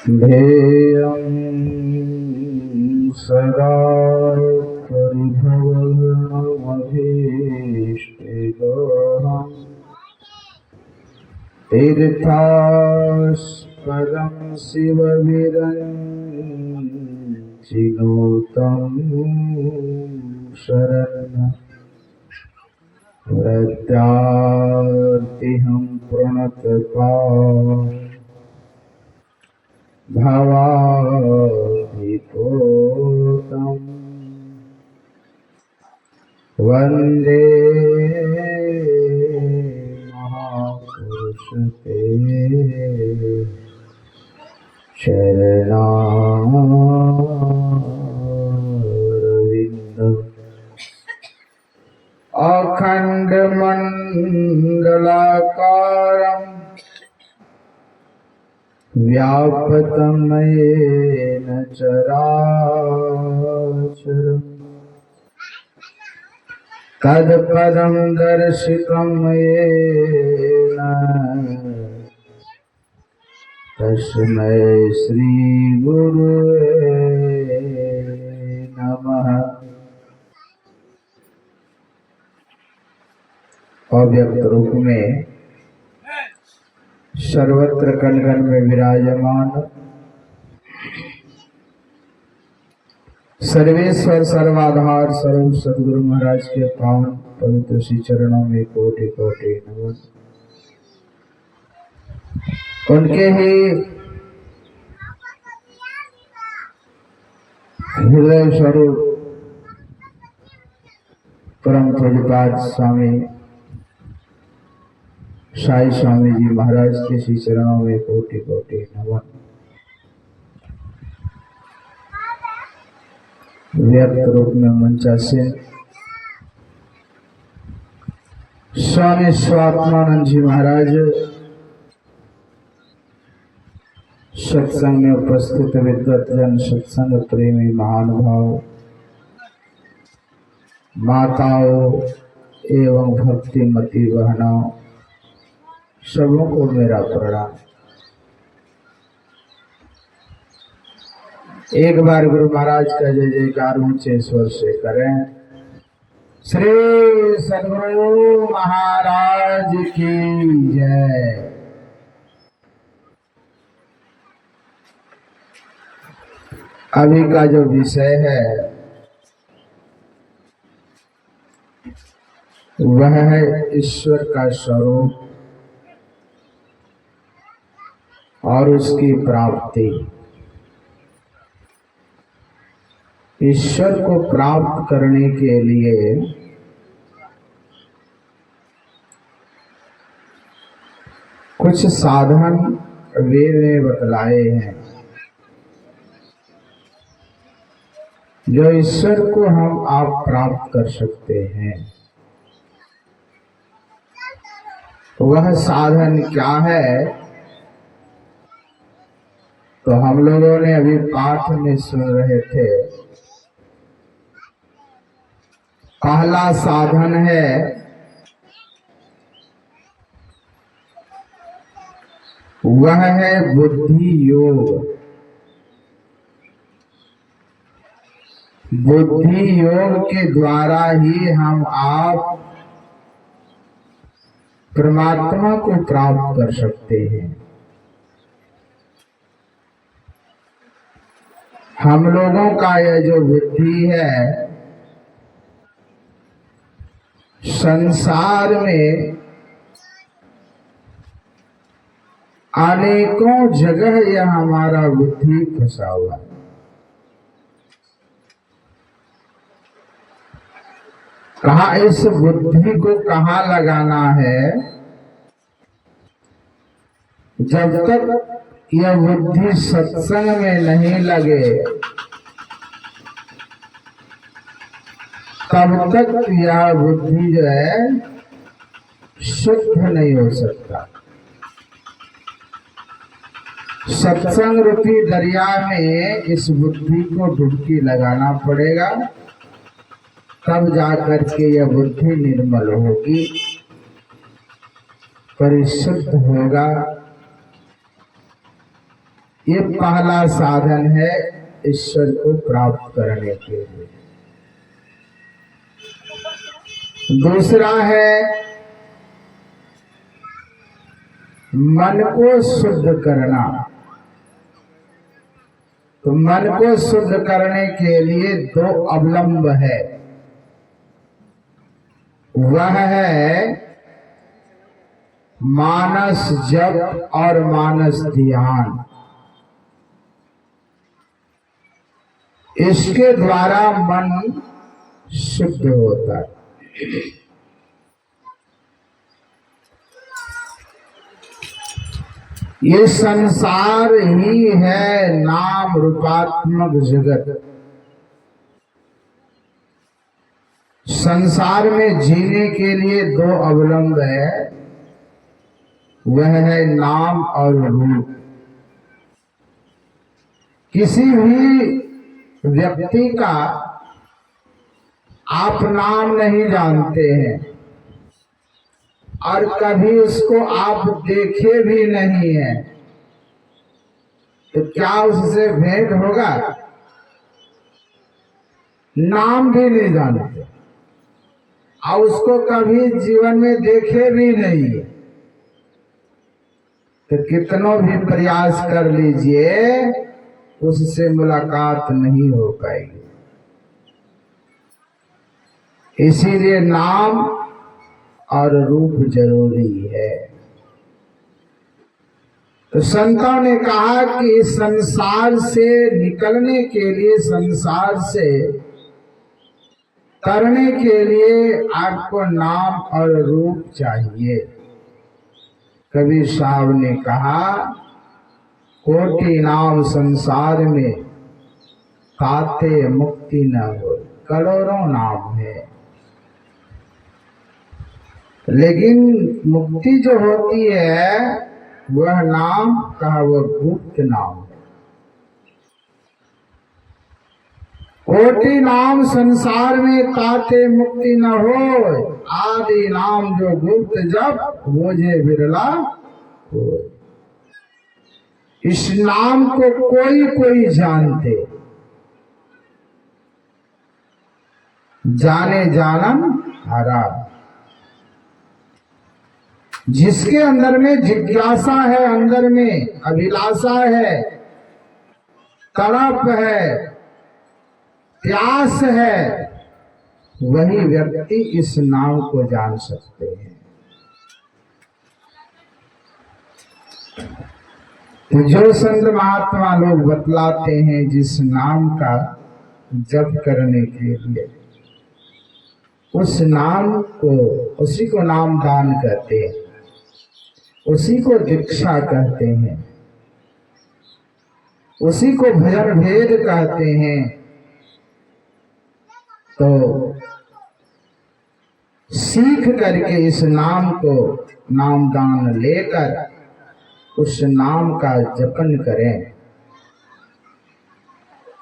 ध्येयं सदा परिभवग्नमभीष्टदोहम् तीर्थास्पदं शिवविरञ्चिनुतं शरणं प्रत्यार्तिहं प्रणतपाम् भवाधिपोतम् वन्दे महापुरुषते चरणारविन्दम् अखण्डमण्डलाकारम् व्यापतं येन चराचरम् तत्पदं दर्शितं येन तस्मै श्रीगुरुवे नमः। अव्यक्त रूप में सर्वत्र कण में विराजमान सर्वेश्वर सर्वाधार सर्व सद्गुरु महाराज के पावन पवित्र श्री चरणों में कोटि कोटि नमन। उनके ही हृदय स्वरूप परम पूज्यपाद स्वामी साई स्वामी जी महाराज के श्री चरणों में कोटि कोटि नमन। व्यक्त रूप में मंचासीन स्वामी स्वात्मानंद जी महाराज, सत्संग में उपस्थित विद्वतजन, सत्संग प्रेमी महानुभाव, माताओं एवं भक्तिमती बहनों, सबों को मेरा प्रणाम। एक बार गुरु महाराज का जय जयकार ऊंचे स्वर से करें। श्री सद्गुरु महाराज की जय। अभी का जो विषय है वह है ईश्वर का स्वरूप और उसकी प्राप्ति। ईश्वर को प्राप्त करने के लिए कुछ साधन वेद में बतलाए हैं, जो ईश्वर को हम आप प्राप्त कर सकते हैं। वह साधन क्या है, तो हम लोगों ने अभी पाठ में सुन रहे थे। पहला साधन है वह है बुद्धि योग। बुद्धि योग के द्वारा ही हम आप परमात्मा को प्राप्त कर सकते हैं। हम लोगों का यह जो बुद्धि है, संसार में अनेकों जगह यह हमारा बुद्धि फंसा हुआ है। कहाँ इस बुद्धि को कहाँ लगाना है? जब तक यह बुद्धि सत्संग में नहीं लगे तब तक यह बुद्धि जो है शुद्ध नहीं हो सकता। सत्संग रूपी दरिया में इस बुद्धि को डुबकी लगाना पड़ेगा, तब जाकर के यह बुद्धि निर्मल होगी, परिशुद्ध होगा। ये पहला साधन है ईश्वर को प्राप्त करने के लिए। दूसरा है मन को शुद्ध करना। तो मन को शुद्ध करने के लिए दो अवलंब है। वह है मानस जप और मानस ध्यान। इसके द्वारा मन शुद्ध होता है। ये संसार ही है नाम रूपात्मक जगत। संसार में जीने के लिए दो अवलंब है, वह है नाम और रूप। किसी भी व्यक्ति का आप नाम नहीं जानते हैं और कभी उसको आप देखे भी नहीं है, तो क्या उससे भेंट होगा? नाम भी नहीं जानते और उसको कभी जीवन में देखे भी नहीं, तो कितनों भी प्रयास कर लीजिए उससे मुलाकात नहीं हो पाएगी। इसीलिए नाम और रूप जरूरी है। तो संतों ने कहा कि संसार से निकलने के लिए, संसार से तरने के लिए आपको नाम और रूप चाहिए। कबीर साहब ने कहा, कोटि नाम संसार में ताते मुक्ति न हो। करोड़ों नाम है, लेकिन मुक्ति जो होती है वह नाम का वह गुप्त नाम है। कोटि नाम संसार में ताते मुक्ति न हो, आदि नाम जो गुप्त जप बोझे बिरला हो। इस नाम को कोई कोई जानते, जाने जानन हारा। जिसके अंदर में जिज्ञासा है, अंदर में अभिलाषा है, तड़प है, प्यास है, वही व्यक्ति इस नाम को जान सकते हैं। तो जो संत महात्मा लोग बतलाते हैं जिस नाम का जप करने के लिए, उस नाम को, उसी को नाम दान कहते हैं, उसी को दीक्षा कहते हैं, उसी को भजन भेद कहते हैं। तो सीख करके इस नाम को नाम दान लेकर उस नाम का जपन करें।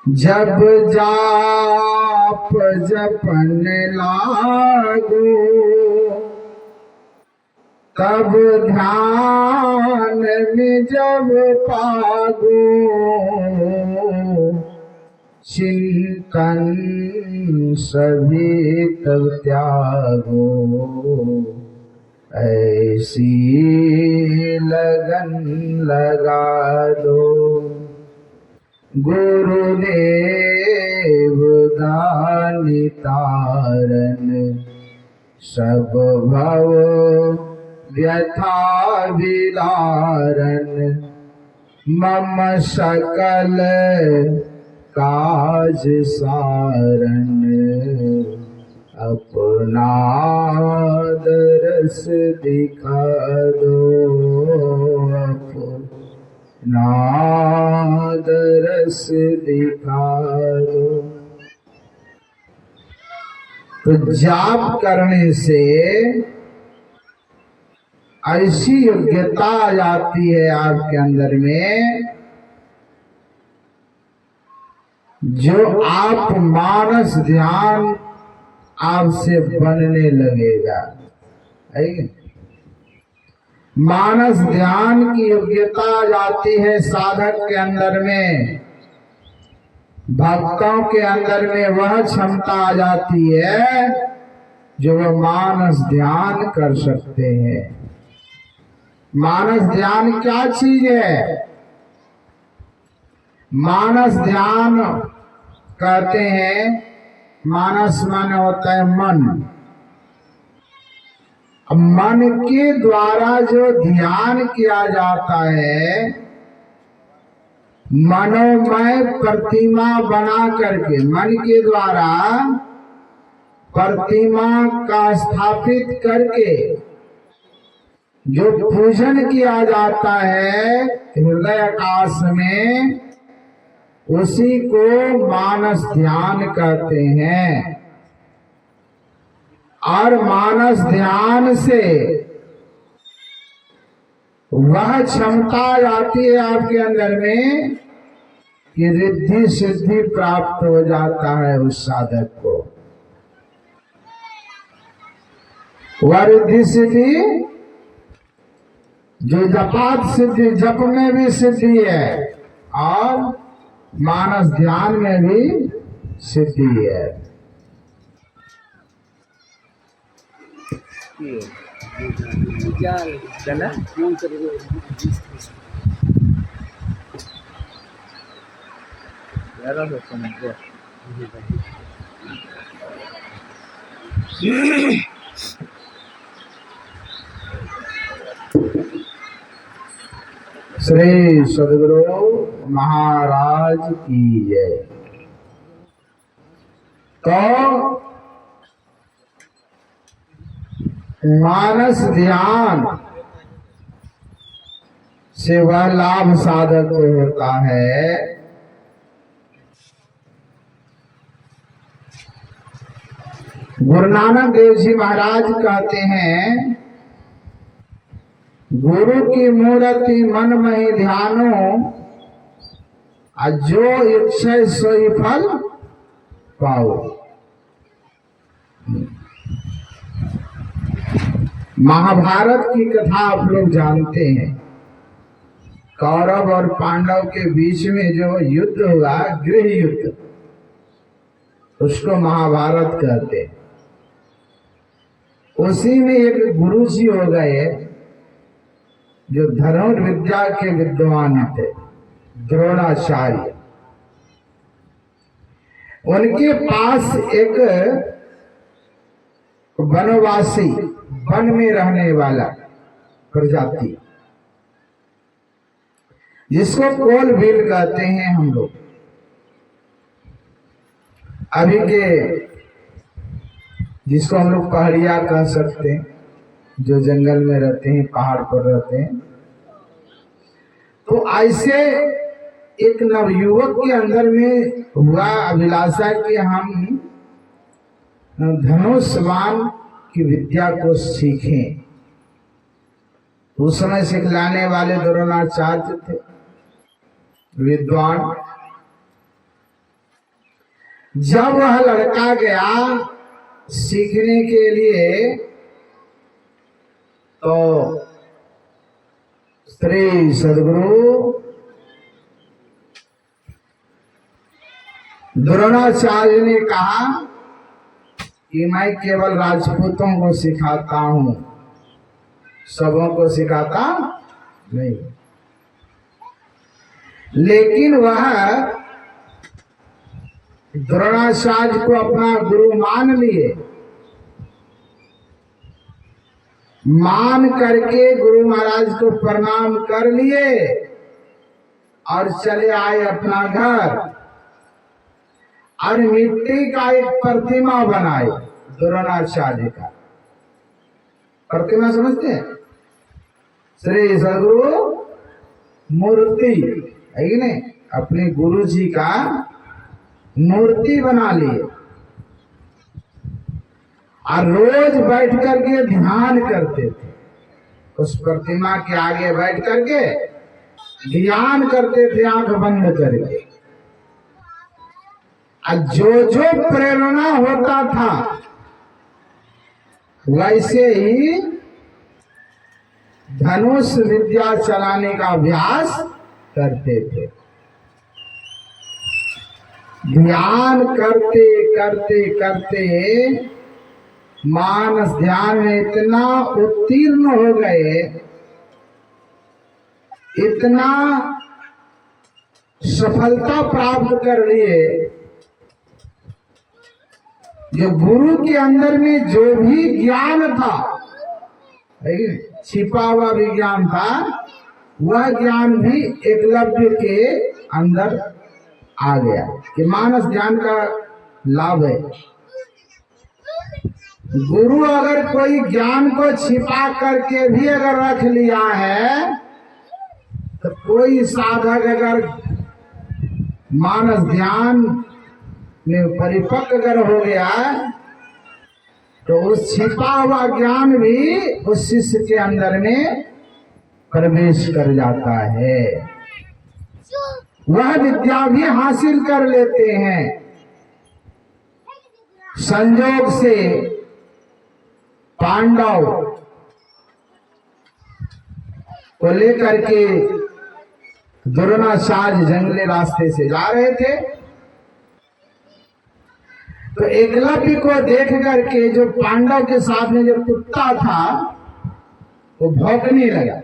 जब जाप जपन लागो, तब ध्यान में जब पागो, चिंतन सभी तब त्यागो, ऐसी लगन लगा दो। गुरुदेव दानि तारन, सब भव व्यथा विदारन, मम सकल काज सारन, अपना दरस दिखा दो, अपना दरस दिखा दो। तो जाप करने से ऐसी योग्यता आ जाती है आपके अंदर में जो आप मानस ध्यान आपसे बनने लगेगा। है कि? मानस ध्यान की योग्यता आ जाती है साधक के अंदर में, भक्तों के अंदर में वह क्षमता आ जाती है जो वह मानस ध्यान कर सकते हैं। मानस ध्यान क्या चीज है? मानस ध्यान कहते हैं, मानस माने होता है मन। मन के द्वारा जो ध्यान किया जाता है, मनोमय प्रतिमा बना करके मन के द्वारा प्रतिमा का स्थापित करके जो पूजन किया जाता है हृदय आकाश में, उसी को मानस ध्यान कहते हैं। और मानस ध्यान से वह क्षमता आती है आपके अंदर में कि रिद्धि सिद्धि प्राप्त हो जाता है उस साधक को। वह रिद्धि सिद्धि जो जपात सिद्धि, जप में भी सिद्धि है और मानस ध्यान में भी सिद्धि है। श्री सद्गुरु महाराज की जय। तो मानस ध्यान से वह लाभ साधक को होता है गुरु नानक देव जी महाराज कहते हैं, गुरु की मूर्ति मन में ध्यानो, जो इच्छा सोई फल पाओ। महाभारत की कथा आप लोग जानते हैं, कौरव और पांडव के बीच में जो युद्ध हुआ, गृह युद्ध, उसको महाभारत कहते हैं। उसी में एक गुरु जी हो गए जो धनुर्विद्या के विद्वान थे, द्रोणाचार्य। उनके पास एक वनवासी, वन में रहने वाला प्रजाति, जिसको कोल भील कहते हैं हम लोग, अभी के जिसको हम लोग पहाड़िया कह सकते हैं, जो जंगल में रहते हैं, पहाड़ पर रहते हैं। तो ऐसे एक नवयुवक के अंदर में हुआ अभिलाषा कि हम धनुष बाण की विद्या को सीखें। उस समय सिखलाने वाले द्रोणाचार्य थे, विद्वान। जब वह लड़का गया सीखने के लिए, तो श्री सद्गुरु द्रोणाचार्य ने कहा कि मैं केवल राजपूतों को सिखाता हूं, सबों को सिखाता नहीं। लेकिन वह द्रोणाचार्य को अपना गुरु मान लिए, मान करके गुरु महाराज को प्रणाम कर लिए और चले आए अपना घर। और मिट्टी का एक प्रतिमा बनाए, द्रोणाचार्य का प्रतिमा, समझते हैं? श्री सद्गुरु मूर्ति है कि नहीं, अपने गुरु जी का मूर्ति बना लिए और रोज बैठ करके ध्यान करते थे। उस प्रतिमा के आगे बैठ करके ध्यान करते थे, आंख बंद करके। जो जो प्रेरणा होता था वैसे ही धनुष विद्या चलाने का अभ्यास करते थे। ध्यान करते करते करते मानस ध्यान में इतना उत्तीर्ण हो गए, इतना सफलता प्राप्त कर लिए, जो गुरु के अंदर में जो भी ज्ञान था, छिपा हुआ विज्ञान था, वह ज्ञान भी एकलव्य के अंदर आ गया कि मानस ज्ञान का लाभ है। गुरु अगर कोई ज्ञान को छिपा करके भी अगर रख लिया है, तो कोई साधक अगर मानस ध्यान में परिपक्व अगर हो गया, तो उस छिपा हुआ ज्ञान भी उस शिष्य के अंदर में प्रवेश कर जाता है, वह विद्या भी हासिल कर लेते हैं। संयोग से पांडव को लेकर के द्रोणाचार्य जंगली रास्ते से जा रहे थे, तो एकलव्य को देख करके जो पांडव के साथ में जो कुत्ता था वो भौंकने लगा।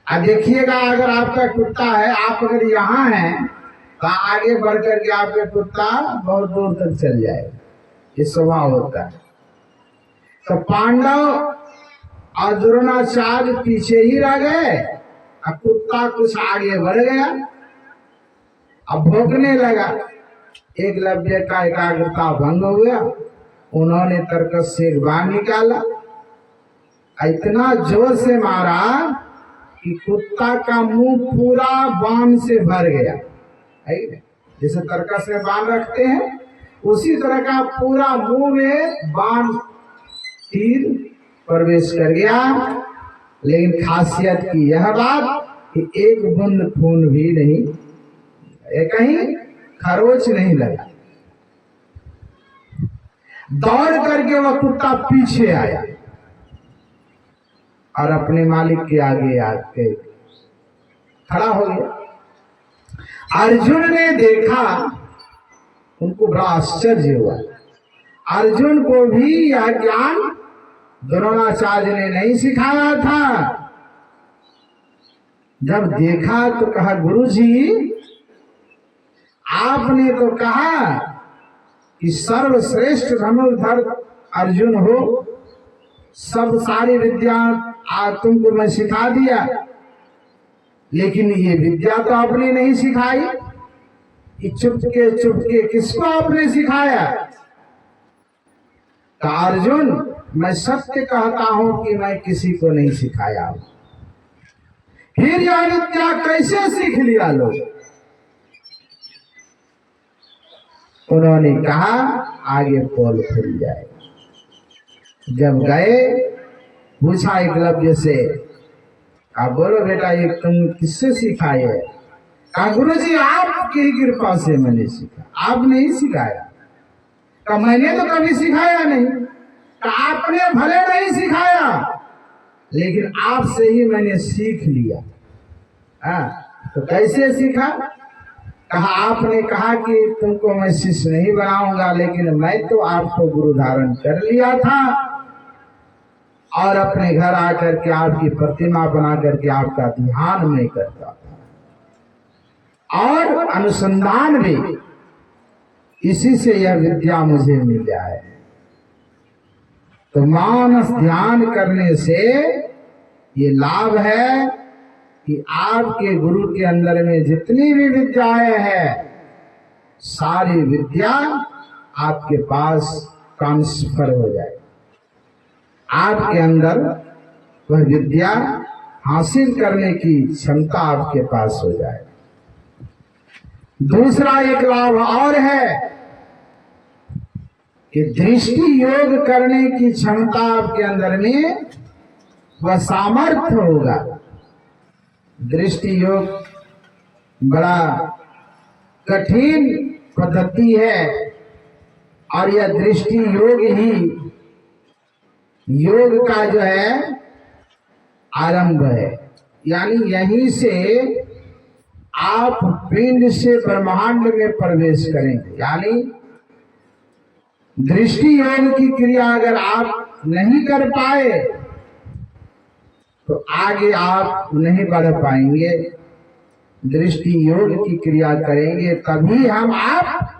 अब देखिएगा, अगर आपका कुत्ता है, आप अगर यहाँ हैं तो आगे बढ़ करके आपका कुत्ता बहुत दूर तक चल जाएगा, ये स्वभाव होता है। तो पांडव और द्रोणाचार्य पीछे ही रह गए, अब कुत्ता कुछ आगे बढ़ गया, अब भौंकने लगा। एकलव्य का एकाग्रता भंग हो गया, उन्होंने तरकस से एक बाण निकाला, इतना जोर से मारा कि कुत्ता का मुंह पूरा बाण से भर गया। जैसे तरकस में बाण रखते हैं, उसी तरह का पूरा मुंह में बाण तीर प्रवेश कर गया। लेकिन खासियत की यह बात कि एक बूंद खून भी नहीं, कहीं खरोच नहीं लगा। दौड़ करके वह कुत्ता पीछे आया और अपने मालिक के आगे आके खड़ा हो गया। अर्जुन ने देखा, उनको बड़ा आश्चर्य हुआ। अर्जुन को भी यह ज्ञान द्रोणाचार्य ने नहीं सिखाया था। जब देखा तो कहा, गुरुजी आपने तो कहा कि सर्वश्रेष्ठ धनुर्धर अर्जुन हो, सब सारी विद्या आज तुमको मैं सिखा दिया, लेकिन ये विद्या तो आपने नहीं सिखाई। चुपके किसको आपने सिखाया? तो अर्जुन, मैं सत्य कहता हूं कि मैं किसी को नहीं सिखाया। फिर यह विद्या कैसे सीख लिया लोग? उन्होंने कहा, आगे पोल खुल जाएगा। जब गए, पूछा एकलव्य से, आप बोलो बेटा, ये तुम किससे सीखा है? कहा, गुरुजी आपकी कृपा से मैंने सीखा। आप नहीं सिखाया? कहा, मैंने तो कभी सिखाया नहीं। कहा, आपने भले नहीं सिखाया, लेकिन आपसे ही मैंने सीख लिया। तो कैसे सीखा? कहा, आपने कहा कि तुमको मैं शिष्य नहीं बनाऊंगा, लेकिन मैं तो आपको गुरु धारण कर लिया था और अपने घर आकर के आपकी प्रतिमा बना करके आपका ध्यान में करता था, और अनुसंधान भी इसी से यह विद्या मुझे मिल जाए। तो मानस ध्यान करने से ये लाभ है कि आपके गुरु के अंदर में जितनी भी विद्याएं हैं, सारी विद्या आपके पास ट्रांसफर हो जाए, आपके अंदर वह विद्या हासिल करने की क्षमता आपके पास हो जाए। दूसरा एक लाभ और है कि दृष्टि योग करने की क्षमता आपके अंदर में, वह सामर्थ्य होगा। दृष्टि योग बड़ा कठिन पद्धति है और यह दृष्टि योग ही योग का जो है आरंभ है। यानी यहीं से आप पिंड से ब्रह्मांड में प्रवेश करेंगे। यानी दृष्टि योग की क्रिया अगर आप नहीं कर पाए तो आगे आप नहीं बढ़ पाएंगे। दृष्टि योग की क्रिया करेंगे तभी हम आप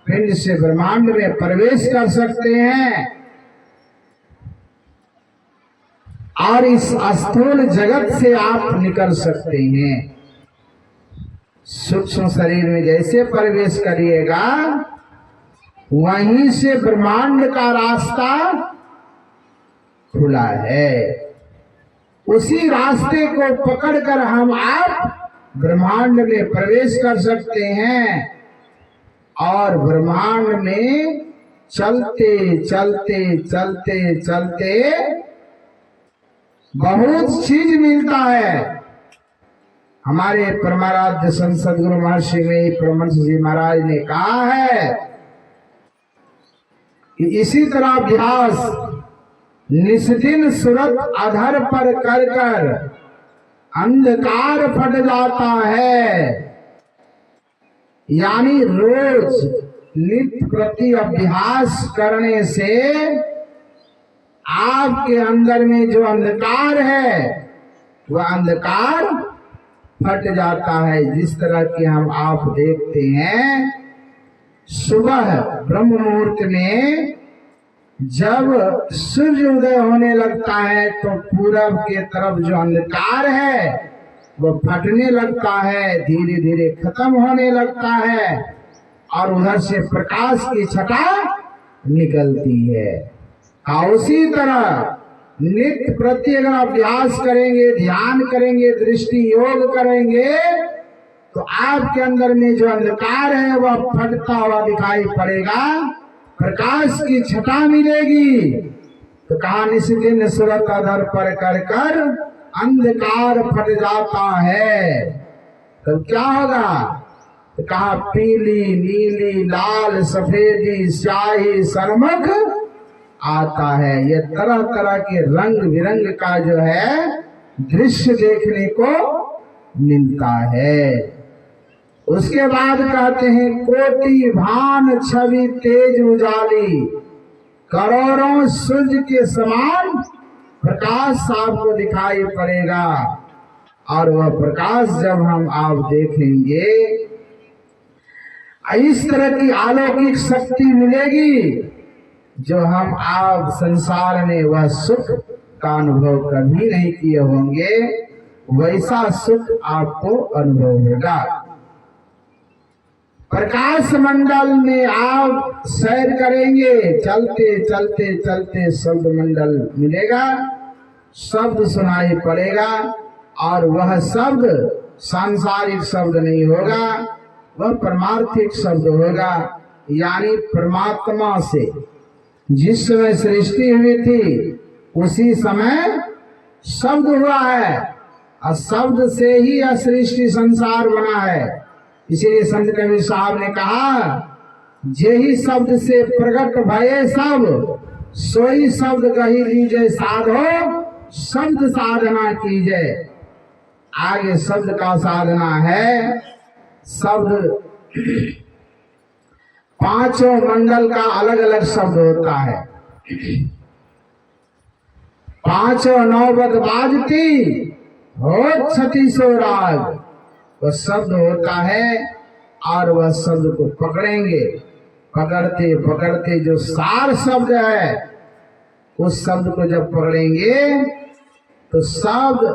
पिंड से ब्रह्मांड में प्रवेश कर सकते हैं और इस स्थूल जगत से आप निकल सकते हैं। सूक्ष्म शरीर में जैसे प्रवेश करिएगा वहीं से ब्रह्मांड का रास्ता खुला है। उसी रास्ते को पकड़कर हम आप ब्रह्मांड में प्रवेश कर सकते हैं और ब्रह्मांड में चलते चलते चलते चलते बहुत चीज मिलता है। हमारे परमाराध्य संत सद्गुरु महर्षि में परमहंस जी महाराज ने कहा है कि इसी तरह अभ्यास निस्दिन सुरत अधर पर कर कर अंधकार फट जाता है। यानी रोज नित्य प्रति अभ्यास करने से आपके अंदर में जो अंधकार है वह अंधकार फट जाता है। जिस तरह की हम आप देखते हैं सुबह ब्रह्म मुहूर्त में जब सूर्य उदय होने लगता है तो पूरब के तरफ जो अंधकार है वो फटने लगता है, धीरे धीरे खत्म होने लगता है और उधर से प्रकाश की छटा निकलती है। और उसी तरह नित्य प्रति अगर अभ्यास करेंगे, ध्यान करेंगे, दृष्टि योग करेंगे तो आपके अंदर में जो अंधकार है वह फटता हुआ दिखाई पड़ेगा, प्रकाश की छटा मिलेगी। तो कहा निस्दिन सुरत अधर पर कर कर अंधकार फट जाता है। तो क्या होगा? तो कहा पीली नीली लाल सफेदी स्याही सरमख आता है। ये तरह तरह के रंग बिरंग का जो है दृश्य देखने को मिलता है। उसके बाद कहते हैं कोटि भान छवि तेज उजाली, करोड़ों सूर्य के समान प्रकाश आपको दिखाई पड़ेगा। और वह प्रकाश जब हम आप देखेंगे इस तरह की अलौकिक शक्ति मिलेगी जो हम आप संसार में वह सुख का अनुभव कभी नहीं किए होंगे, वैसा सुख आपको अनुभव होगा। प्रकाश मंडल में आप सैर करेंगे, चलते चलते चलते शब्द मंडल मिलेगा, शब्द सुनाई पड़ेगा और वह शब्द सांसारिक शब्द नहीं होगा, वह परमार्थिक शब्द होगा। यानी परमात्मा से जिस समय सृष्टि हुई थी उसी समय शब्द हुआ है और शब्द से ही यह सृष्टि संसार बना है। इसीलिए संत कबीर साहब ने कहा जेहि शब्द से प्रकट भये सब, सोई शब्द कही लीजिए साधो, शब्द साधना कीजिए। आगे शब्द का साधना है। शब्द पांचों मंडल का अलग अलग शब्द होता है। पांचों नौबत बाजती हो छठी सो राग, वह शब्द होता है और वह शब्द को पकड़ेंगे। पकड़ते पकड़ते जो सार शब्द है उस शब्द को जब पकड़ेंगे तो शब्द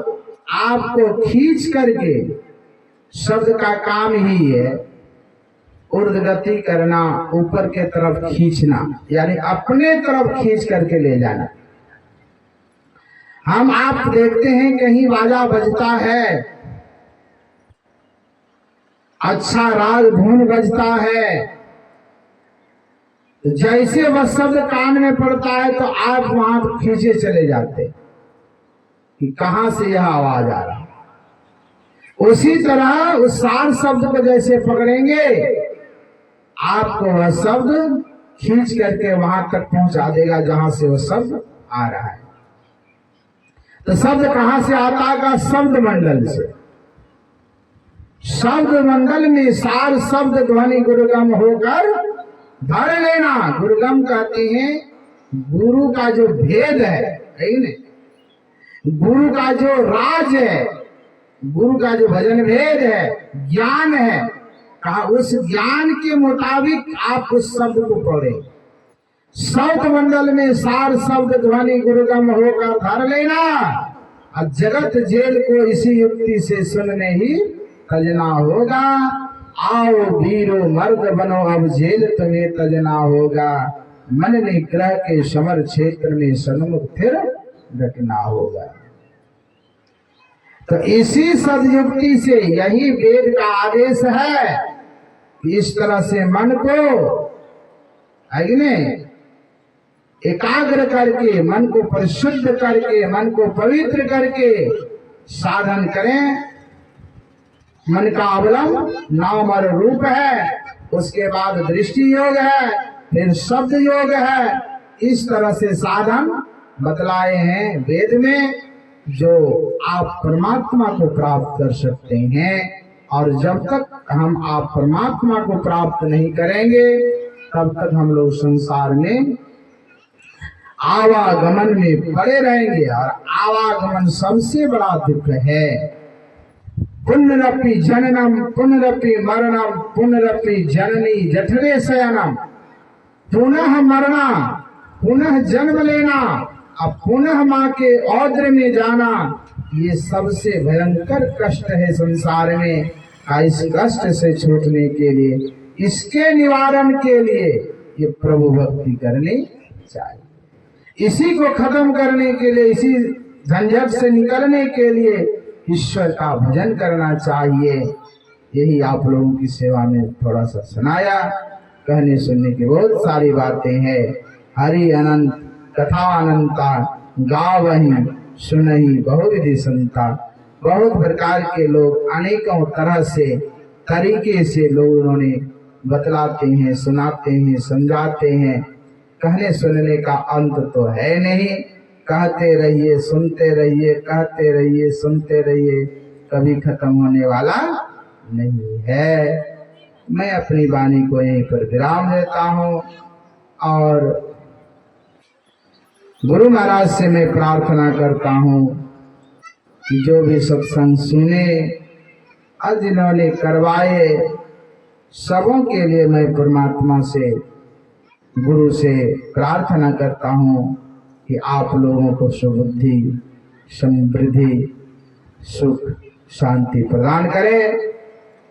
आपको खींच करके, शब्द का काम ही है ऊर्ध्व गति करना, ऊपर के तरफ खींचना, यानी अपने तरफ खींच करके ले जाना। हम आप देखते हैं कहीं बाजा बजता है, अच्छा राग धुन बजता है, जैसे वह शब्द कान में पड़ता है तो आप वहां खींचे चले जाते कि कहां से यह आवाज आ रहा। उसी तरह उस सार शब्द को जैसे पकड़ेंगे, आपको वह शब्द खींच करके वहां तक पहुंचा देगा जहां से वह शब्द आ रहा है। तो शब्द कहां से आता है? शब्द मंडल से। शब्द मंडल में सार शब्द ध्वनि गुरुगम होकर धर लेना। गुरुगम कहते हैं गुरु का जो भेद है, गुरु का जो राज है, गुरु का जो भजन भेद है, ज्ञान है, कहा उस ज्ञान के मुताबिक आप उस शब्द को पढ़े। शब्द मंडल में सार शब्द ध्वनि गुरुगम होकर धर लेना, और जगत जेल को इसी युक्ति से सुनने ही तजना होगा। आओ वीरो मर्द बनो, अब जेल तुम्हें तजना होगा। मन निग्रह के समर क्षेत्र में सन्मुख फिर डटना होगा। तो इसी सदयुक्ति से यही वेद का आदेश है कि इस तरह से मन को एकाग्र करके, मन को परिशुद्ध करके, मन को पवित्र करके साधन करें। मन का अवलंब नाम और रूप है, उसके बाद दृष्टि योग है, फिर शब्द योग है। इस तरह से साधन बतलाए हैं वेद में, जो आप परमात्मा को प्राप्त कर सकते हैं। और जब तक हम आप परमात्मा को प्राप्त नहीं करेंगे, तब तक हम लोग संसार में आवागमन में पड़े रहेंगे। और आवागमन सबसे बड़ा दुख है। पुनरपि जननम पुनरपि मरणम पुनरपि जननी जठरे शयनम। पुनः मरना, पुनः जन्म लेना, अब पुनः माँ के औद्र में जाना, ये सबसे भयंकर कष्ट है संसार में। इस कष्ट से छूटने के लिए, इसके निवारण के लिए ये प्रभु भक्ति करनी चाहिए। इसी को खत्म करने के लिए, इसी झंझट से निकलने के लिए ईश्वर का भजन करना चाहिए। यही आप लोगों की सेवा में थोड़ा सा सुनाया। कहने सुनने की बहुत सारी बातें हैं। हरि अनंत कथा अनंता, गावहि सुनहि बहुविधि संता। बहुत प्रकार के लोग अनेकों तरह से तरीके से लोग उन्होंने बतलाते हैं, सुनाते हैं, समझाते हैं। कहने सुनने का अंत तो है नहीं। कहते रहिए, सुनते रहिए, कहते रहिए, सुनते रहिए, कभी खत्म होने वाला नहीं है। मैं अपनी वाणी को यहीं पर विराम देता हूँ और गुरु महाराज से मैं प्रार्थना करता हूँ कि जो भी सत्संग सुने और जिन्होंने करवाए, सबों के लिए मैं परमात्मा से, गुरु से प्रार्थना करता हूँ कि आप लोगों को सुबुद्धि, समृद्धि, सुख, शांति प्रदान करे,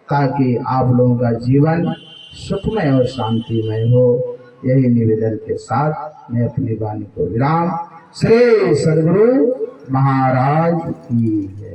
ताकि आप लोगों का जीवन सुखमय और शांतिमय हो। यही निवेदन के साथ मैं अपनी वाणी को विराम। श्री सद्गुरु महाराज की जय।